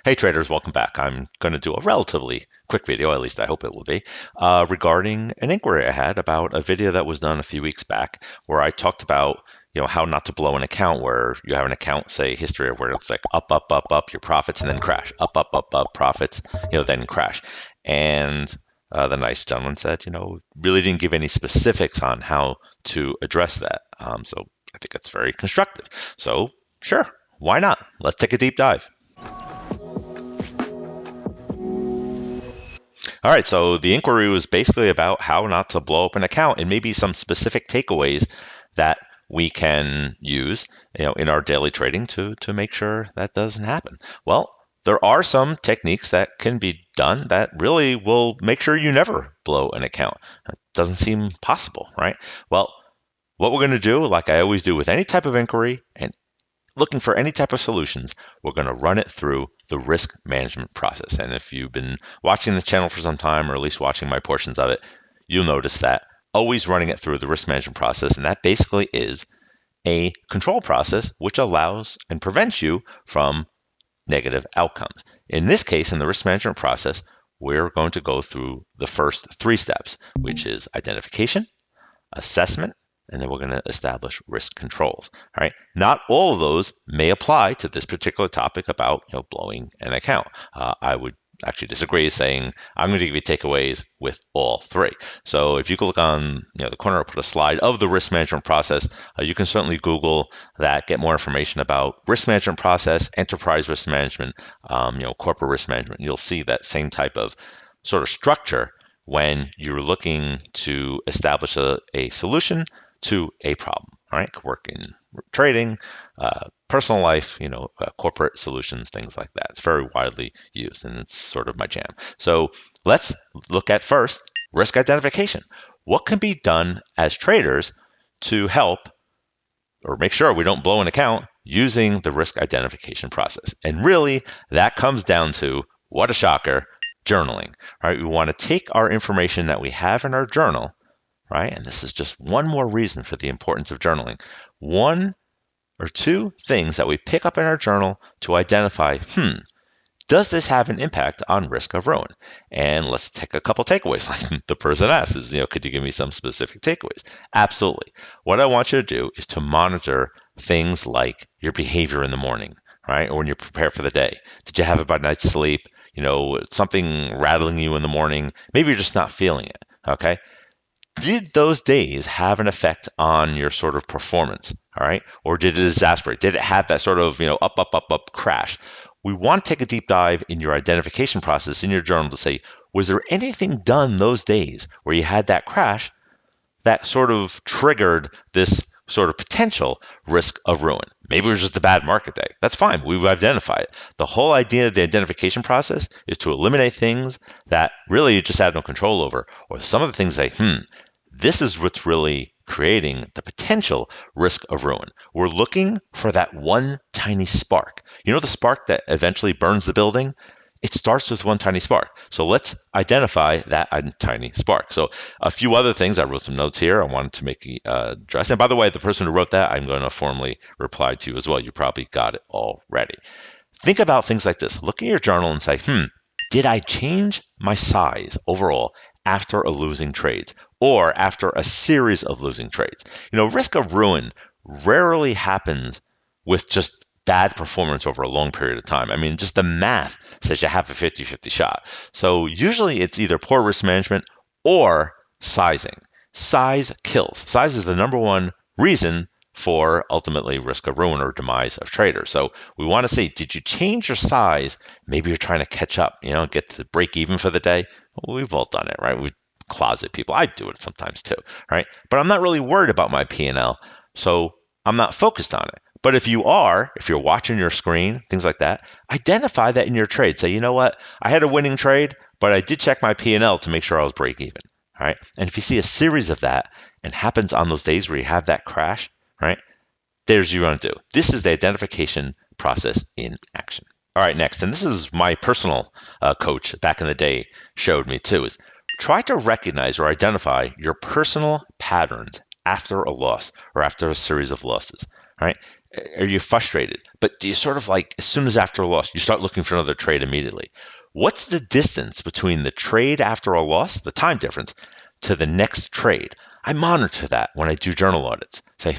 Hey traders, welcome back. I'm going to do a relatively quick video, at least I hope it will be, regarding an inquiry I had about a video that was done a few weeks back where I talked about how not to blow an account where you have an account, say history of where it's like up, up, up, up, your profits and then crash, up, profits, then crash. And the nice gentleman said, really didn't give any specifics on how to address that. So I think it's very constructive. So sure, why not? Let's take a deep dive. All right, so the inquiry was basically about how not to blow up an account and maybe some specific takeaways that we can use, in our daily trading to make sure that doesn't happen. Well, there are some techniques that can be done that really will make sure you never blow an account. It doesn't seem possible, right? Well, what we're going to do, like I always do with any type of inquiry and looking for any type of solutions, we're going to run it through the risk management process. And if you've been watching the channel for some time, or at least watching my portions of it, you'll notice that always running it through the risk management process. And that basically is a control process which allows and prevents you from negative outcomes. In this case, in the risk management process, we're going to go through the first three steps, which is identification, assessment, and then we're going to establish risk controls. All right. Not all of those may apply to this particular topic about blowing an account. I would actually disagree, saying I'm going to give you takeaways with all three. So if you can look on the corner, I'll put a slide of the risk management process. You can certainly Google that, get more information about risk management process, enterprise risk management, corporate risk management. You'll see that same type of sort of structure when you're looking to establish a solution to a problem. All right, work in trading, personal life, corporate solutions, things like that. It's very widely used, and it's sort of my jam. So let's look at first risk identification. What can be done as traders to help or make sure we don't blow an account using the risk identification process? And really, that comes down to, what a shocker, journaling. All right, we want to take our information that we have in our journal, right? And this is just one more reason for the importance of journaling. One or two things that we pick up in our journal to identify, does this have an impact on risk of ruin? And let's take a couple takeaways. Like the person asks is, could you give me some specific takeaways? Absolutely. What I want you to do is to monitor things like your behavior in the morning, right? Or when you prepare for the day. Did you have a bad night's sleep? Something rattling you in the morning. Maybe you're just not feeling it, okay? Did those days have an effect on your sort of performance, all right? Or did it exasperate? Did it have that sort of, up crash? We want to take a deep dive in your identification process in your journal to say, was there anything done those days where you had that crash that sort of triggered this sort of potential risk of ruin? Maybe it was just a bad market day. That's fine. We've identified it. The whole idea of the identification process is to eliminate things that really you just had no control over, or some of the things say, this is what's really creating the potential risk of ruin. We're looking for that one tiny spark. The spark that eventually burns the building? It starts with one tiny spark. So let's identify that tiny spark. So a few other things, I wrote some notes here I wanted to make address. And by the way, the person who wrote that, I'm going to formally reply to you as well. You probably got it already. Think about things like this. Look at your journal and say, did I change my size overall after a losing trades or after a series of losing trades? Risk of ruin rarely happens with just bad performance over a long period of time. I mean, just the math says you have a 50-50 shot. So usually it's either poor risk management or sizing. Size kills. Size is the number one reason for ultimately risk of ruin or demise of traders. So we want to see, did you change your size? Maybe you're trying to catch up, get to break even for the day. Well, we've all done it, right? We closet people. I do it sometimes too, right? But I'm not really worried about my P&L, so I'm not focused on it. But if you're watching your screen, things like that, identify that in your trade. Say, you know what? I had a winning trade, but I did check my P&L to make sure I was break even, all right? And if you see a series of that and happens on those days where you have that crash, right? There's what you want to do. This is the identification process in action. All right, next, and this is my personal coach back in the day showed me too, is try to recognize or identify your personal patterns after a loss or after a series of losses, right? Are you frustrated? But do you sort of like, as soon as after a loss, you start looking for another trade immediately? What's the distance between the trade after a loss, the time difference, to the next trade? I monitor that when I do journal audits. Say,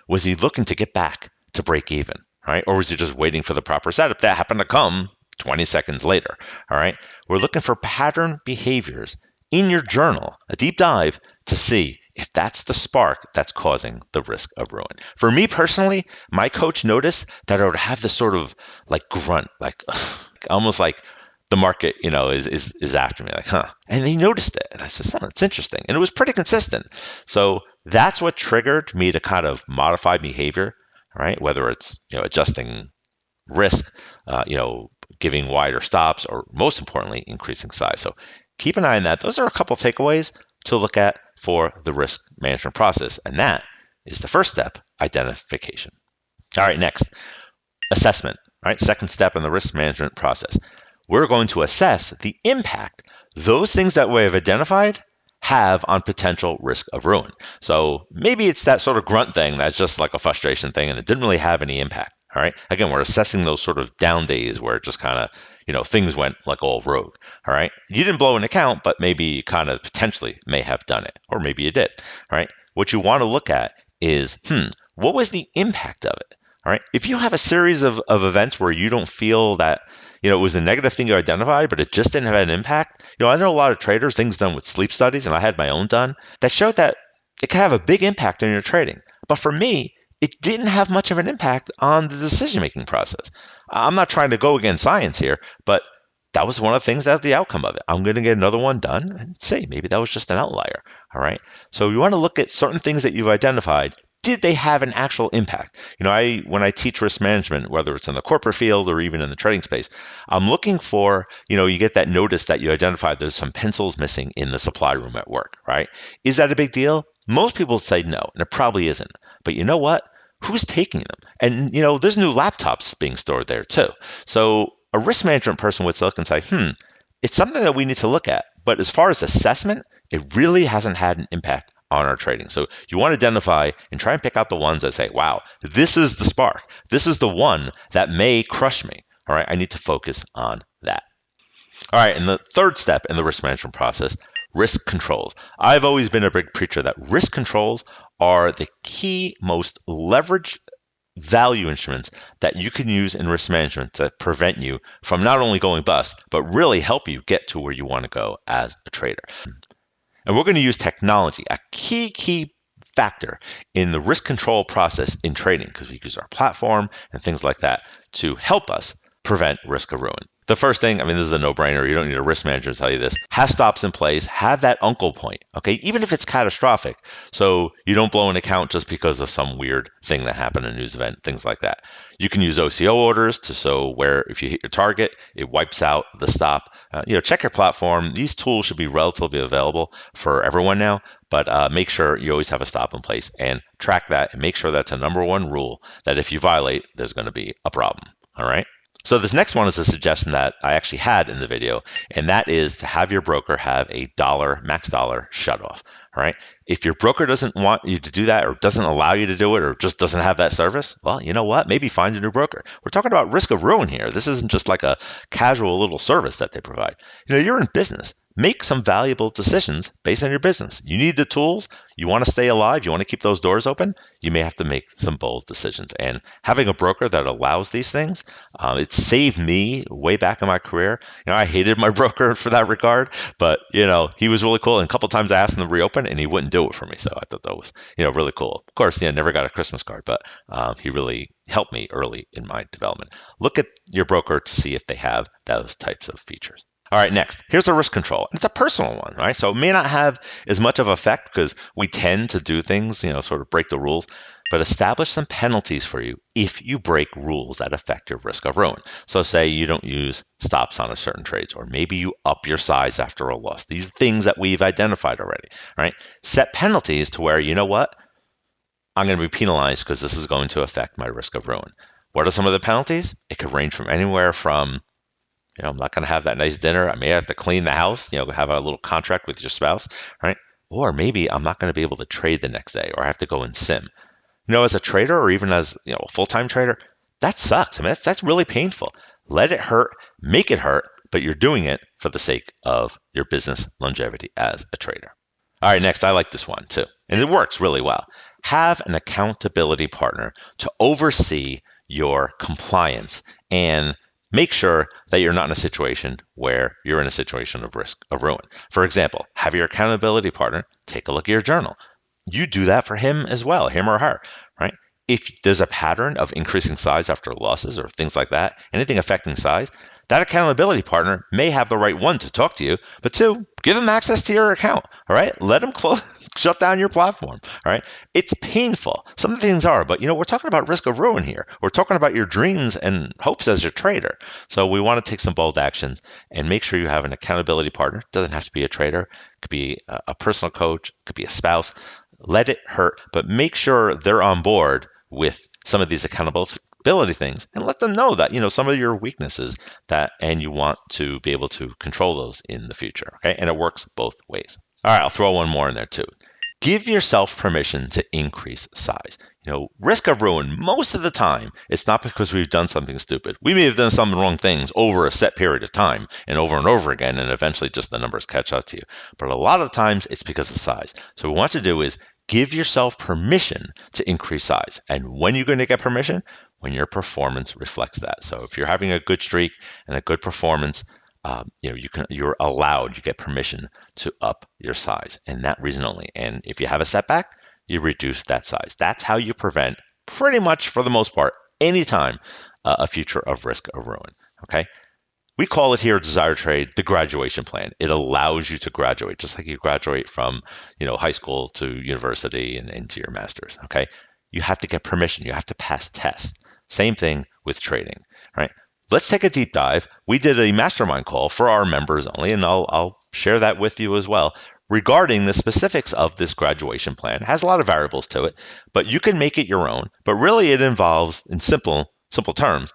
was he looking to get back to break even, right? Or was he just waiting for the proper setup that happened to come 20 seconds later, all right? We're looking for pattern behaviors in your journal, a deep dive to see if that's the spark that's causing the risk of ruin. For me personally, my coach noticed that I would have this sort of like grunt, like almost like the market, is after me, like, huh? And he noticed it, and I said, "Oh, that's interesting," and it was pretty consistent. So that's what triggered me to kind of modify behavior, right? Whether it's adjusting risk, giving wider stops, or most importantly, increasing size. So keep an eye on that. Those are a couple of takeaways to look at for the risk management process, and that is the first step: identification. All right, next, assessment. Right, second step in the risk management process. We're going to assess the impact those things that we have identified have on potential risk of ruin. So maybe it's that sort of grunt thing that's just like a frustration thing and it didn't really have any impact. All right. Again, we're assessing those sort of down days where it just kind of, things went like all rogue. All right. You didn't blow an account, but maybe you kind of potentially may have done it, or maybe you did. All right. What you want to look at is, what was the impact of it? All right. If you have a series of events where you don't feel that, it was a negative thing you identified, but it just didn't have an impact. I know a lot of traders, things done with sleep studies, and I had my own done, that showed that it can have a big impact on your trading. But for me, it didn't have much of an impact on the decision-making process. I'm not trying to go against science here, but that was one of the things that the outcome of it. I'm going to get another one done and say maybe that was just an outlier. All right. So you want to look at certain things that you've identified. Did they have an actual impact? When I teach risk management, whether it's in the corporate field or even in the trading space, I'm looking for, you get that notice that you identified there's some pencils missing in the supply room at work, right? Is that a big deal? Most people say no, and it probably isn't. But you know what? Who's taking them? And, there's new laptops being stored there too. So a risk management person would look and say, it's something that we need to look at. But as far as assessment, it really hasn't had an impact on our trading. So you want to identify and try and pick out the ones that say, wow, this is the spark. This is the one that may crush me. All right, I need to focus on that. All right, and the third step in the risk management process, risk controls. I've always been a big preacher that risk controls are the key, most leveraged value instruments that you can use in risk management to prevent you from not only going bust, but really help you get to where you want to go as a trader. And we're going to use technology, a key factor in the risk control process in trading, because we use our platform and things like that to help us prevent risk of ruin. The first thing, this is a no-brainer. You don't need a risk manager to tell you this. Have stops in place. Have that uncle point, okay? Even if it's catastrophic. So you don't blow an account just because of some weird thing that happened in a news event, things like that. You can use OCO orders so where if you hit your target, it wipes out the stop. Check your platform. These tools should be relatively available for everyone now, but make sure you always have a stop in place and track that and make sure that's a number one rule that if you violate, there's going to be a problem, all right? So this next one is a suggestion that I actually had in the video, and that is to have your broker have a max dollar shutoff. All right. If your broker doesn't want you to do that or doesn't allow you to do it or just doesn't have that service, well, you know what? Maybe find a new broker. We're talking about risk of ruin here. This isn't just like a casual little service that they provide. You're in business. Make some valuable decisions based on your business. You need the tools. You want to stay alive. You want to keep those doors open. You may have to make some bold decisions. And having a broker that allows these things, it saved me way back in my career. I hated my broker for that regard, but he was really cool. And a couple of times I asked him to reopen, and he wouldn't do it for me. So I thought that was really cool. Of course, never got a Christmas card, but he really helped me early in my development. Look at your broker to see if they have those types of features. All right, next, here's a risk control. It's a personal one, right? So it may not have as much of effect because we tend to do things, sort of break the rules, but establish some penalties for you if you break rules that affect your risk of ruin. So say you don't use stops on a certain trades, or maybe you up your size after a loss. These are things that we've identified already, right? Set penalties to where, you know what? I'm going to be penalized because this is going to affect my risk of ruin. What are some of the penalties? It could range from anywhere from I'm not going to have that nice dinner. I may have to clean the house, have a little contract with your spouse, right? Or maybe I'm not going to be able to trade the next day or I have to go and sim. As a trader or even as a full-time trader, that sucks. I mean, that's really painful. Let it hurt, make it hurt, but you're doing it for the sake of your business longevity as a trader. All right, next, I like this one too, and it works really well. Have an accountability partner to oversee your compliance and make sure that you're not in a situation where you're in a situation of risk of ruin. For example, have your accountability partner take a look at your journal. You do that for him as well, him or her, right? If there's a pattern of increasing size after losses or things like that, anything affecting size, that accountability partner may have the right, one, to talk to you, but two, give them access to your account. All right, let them shut down your platform. All right, it's painful. Some things are, but we're talking about risk of ruin here. We're talking about your dreams and hopes as your trader. So we want to take some bold actions and make sure you have an accountability partner. It doesn't have to be a trader. It could be a personal coach. It could be a spouse. Let it hurt, but make sure they're on board with some of these accountability things, and let them know that some of your weaknesses, and you want to be able to control those in the future. Okay, and it works both ways. All right, I'll throw one more in there too. Give yourself permission to increase size. Risk of ruin, most of the time, it's not because we've done something stupid. We may have done some wrong things over a set period of time and over again, and eventually just the numbers catch up to you. But a lot of times it's because of size. So what we want to do is give yourself permission to increase size. And when you're going to get permission? When your performance reflects that. So if you're having a good streak and a good performance, you're allowed, you get permission to up your size, and that reason only. And if you have a setback, you reduce that size. That's how you prevent, pretty much for the most part, anytime a future of risk of ruin. Okay. We call it here at Desire Trade the graduation plan. It allows you to graduate, just like you graduate from high school to university and into your master's. Okay. You have to get permission. You have to pass tests. Same thing with trading, right? Let's take a deep dive. We did a mastermind call for our members only, and I'll share that with you as well regarding the specifics of this graduation plan. It has a lot of variables to it, but you can make it your own. But really, it involves, in simple terms,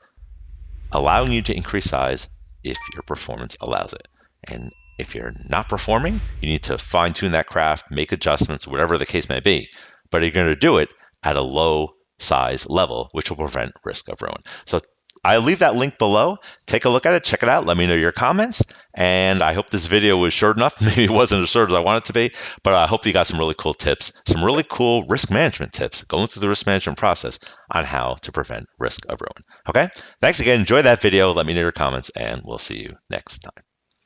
allowing you to increase size if your performance allows it. And if you're not performing, you need to fine-tune that craft, make adjustments, whatever the case may be. But you're going to do it at a low size level, which will prevent risk of ruin. So I'll leave that link below. Take a look at it. Check it out. Let me know your comments. And I hope this video was short enough. Maybe it wasn't as short as I want it to be, but I hope you got some really cool tips, some really cool risk management tips, going through the risk management process on how to prevent risk of ruin. Okay? Thanks again. Enjoy that video. Let me know your comments, and we'll see you next time.